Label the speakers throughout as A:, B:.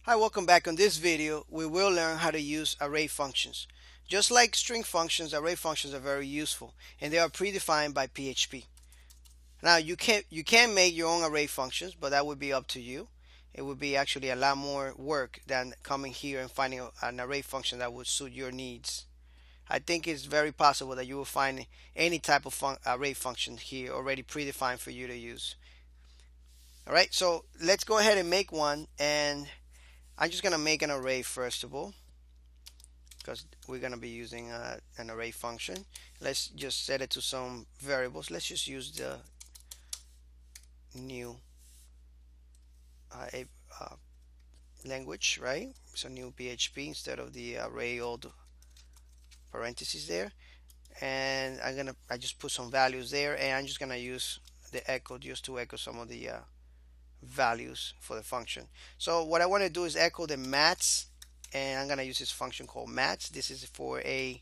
A: Hi, welcome back. On this video, we will learn how to use array functions. Just like string functions, array functions are very useful and they are predefined by PHP. Now you can make your own array functions, but that would be up to you. It would be actually a lot more work than coming here and finding an array function that would suit your needs. I think it's very possible that you will find any type of array function here already predefined for you to use. All right, so let's go ahead and make one, and I'm just gonna make an array first of all because we're gonna be using an array function. Let's just set it to some variables. Let's just use the new uh, uh, language, right? So new PHP instead of the array old parentheses there. And I just put some values there, and I'm just gonna use the echo just to echo some of the values for the function. So what I want to do is echo the mats, and I'm gonna use this function called mats. This is for an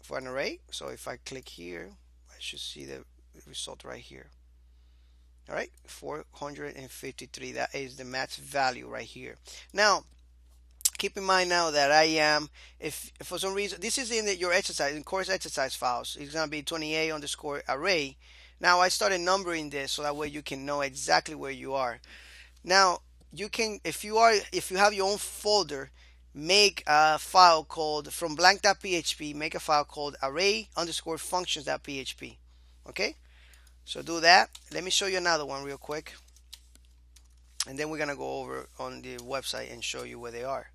A: array. So if I click here, I should see the result right here. All right, 453. That is the mats value right here. Now keep in mind now that I am, if for some reason this is in your exercise, in course exercise files, it's gonna be 28 underscore array. Now I started numbering this so that way you can know exactly where you are. Now you can, if you have your own folder, make a file called from blank.php, make a file called array underscore functions.php. Okay, so do that. Let me show you another one real quick, and then we're gonna go over on the website and show you where they are.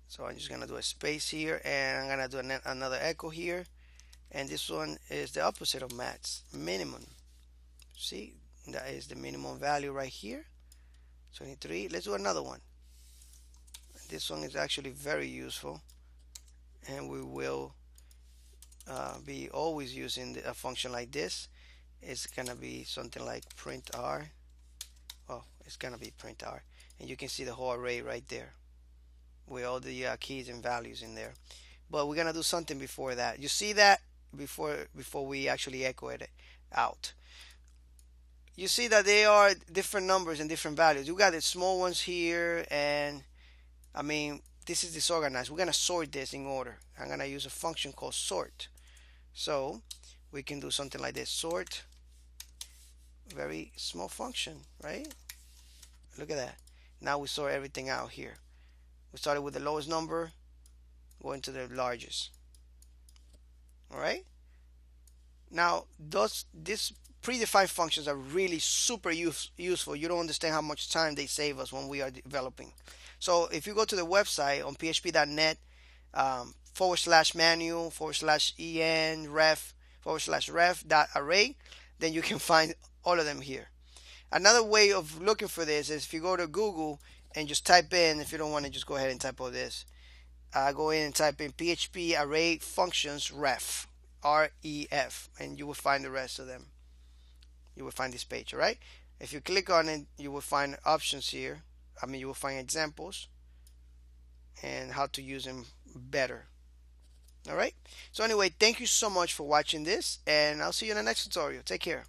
A: So I'm just gonna do a space here, and I'm gonna do another echo here, and this one is the opposite of mats, minimum. See, that is the minimum value right here, 23. Let's do another one. This one is actually very useful, and we will be always using a function like this. It's gonna be something like print r. Oh, it's gonna be print r, and you can see the whole array right there with all the keys and values in there. But we're gonna do something before that. You see that before we actually echo it out. You see that they are different numbers and different values. You got the small ones here, and I mean this is disorganized. We're gonna sort this in order. I'm gonna use a function called sort. So we can do something like this: sort, very small function, right? Look at that. Now we sort everything out here. We started with the lowest number, going to the largest. All right. Now these predefined functions are really super useful. You don't understand how much time they save us when we are developing. So if you go to the website on php.net /manual /en ref /ref.array, then you can find all of them here. Another way of looking for this is if you go to Google and just type in, if you don't want to just go ahead and type all this, go in and type in PHP array functions ref, REF, and you will find the rest of them. You will find this page. All right, if you click on it, you will find options here. You will find examples and how to use them better. All right, so anyway, thank you so much for watching this, and I'll see you in the next tutorial. Take care.